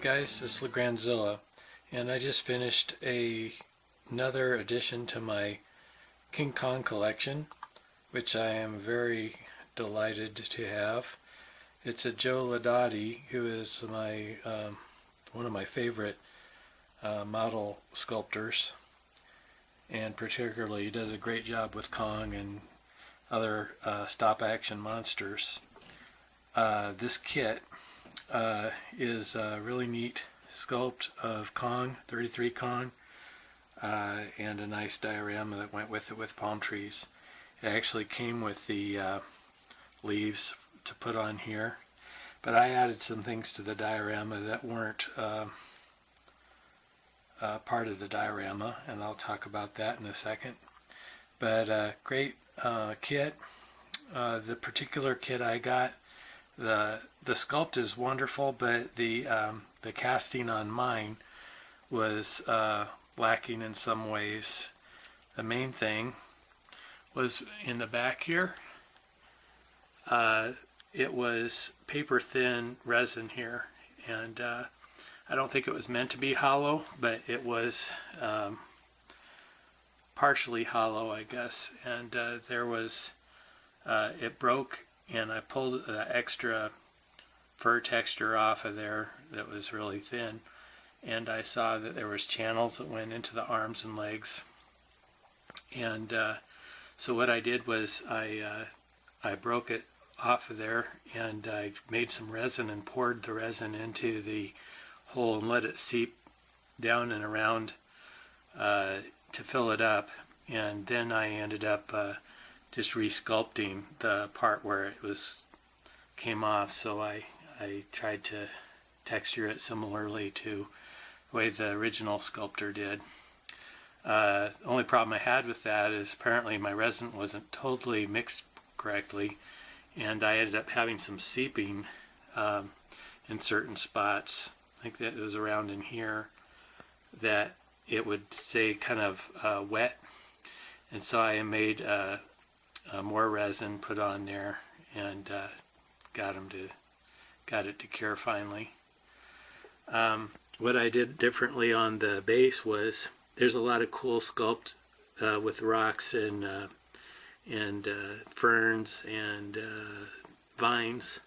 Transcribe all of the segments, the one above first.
guys, this is LeGrandzilla, and I just finished another addition to my King Kong collection, which I am very delighted to have. It's a Joe Laudati, who is my one of my favorite model sculptors, and particularly does a great job with Kong and other stop-action monsters. This kit is a really neat sculpt of Kong, 33 Kong, and a nice diorama that went with it with palm trees. It actually came with the leaves to put on here, but I added some things to the diorama that weren't part of the diorama, and I'll talk about that in a second. But great kit. The particular kit I got, the sculpt is wonderful, but the casting on mine was lacking in some ways. The main thing was in the back here. It was paper thin resin here, and I don't think it was meant to be hollow, but it was partially hollow, I guess. And there was it broke, and I pulled the extra fur texture off of there that was really thin, and I saw that there was channels that went into the arms and legs. And so what I did was I broke it off of there, and I made some resin and poured the resin into the hole and let it seep down and around to fill it up. And then I ended up just resculpting the part where it came off. So I tried to texture it similarly to the way the original sculptor did. The only problem I had with that is apparently my resin wasn't totally mixed correctly, and I ended up having some seeping in certain spots. I think that it was around in here that it would stay kind of wet, and so I made more resin put on there and got it to cure finally. What I did differently on the base was there's a lot of cool sculpt with rocks and ferns and vines,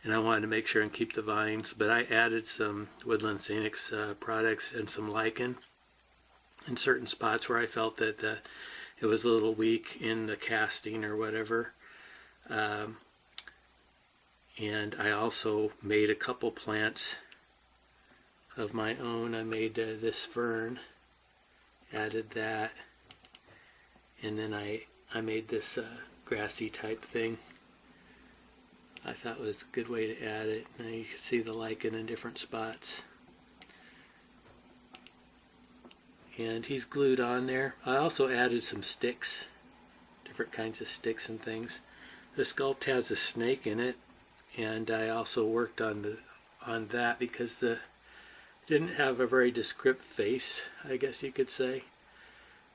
and I wanted to make sure and keep the vines, but I added some Woodland Scenics products and some lichen in certain spots where I felt that it was a little weak in the casting or whatever. And I also made a couple plants of my own. I made this fern, added that, and then I made this grassy type thing. I thought it was a good way to add it. Now you can see the lichen in different spots. And he's glued on there. I also added some sticks, different kinds of sticks and things. The sculpt has a snake in it, and I also worked on that because didn't have a very descript face, I guess you could say.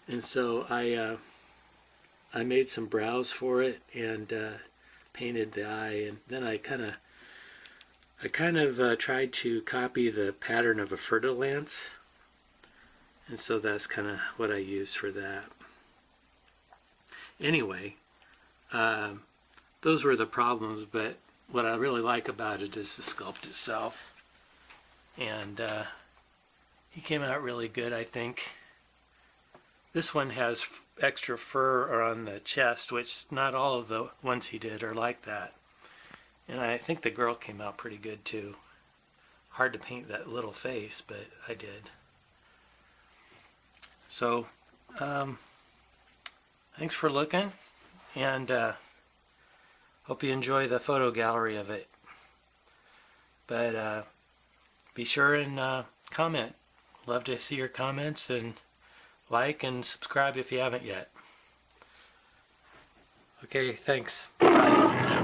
And so I made some brows for it and painted the eye, and then I kind of tried to copy the pattern of a fer-de-lance, and so that's kind of what I used for that. Anyway, those were the problems, but what I really like about it is the sculpt itself, and he came out really good, I think. This one has extra fur on the chest, which not all of the ones he did are like that. And I think the girl came out pretty good too. Hard to paint that little face, but I did. So, thanks for looking, and hope you enjoy the photo gallery of it. But be sure and comment. Love to see your comments, and like and subscribe if you haven't yet. Okay, thanks. Bye.